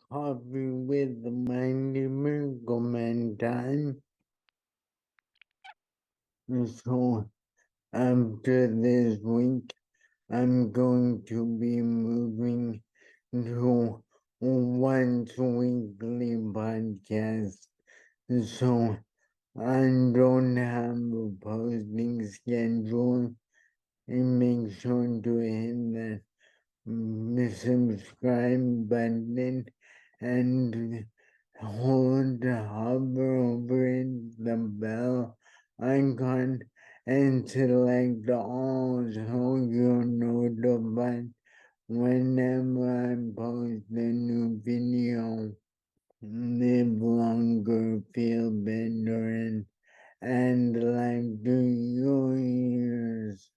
Coffee with my Miracle Man time. So after this week, I'm going to be moving to once weekly podcast. So I don't have a posting schedule, and make sure to hit that subscribe button and hover over the bell icon and select all so you're notified whenever I post a new video. Live longer, feel better, and life to your ears.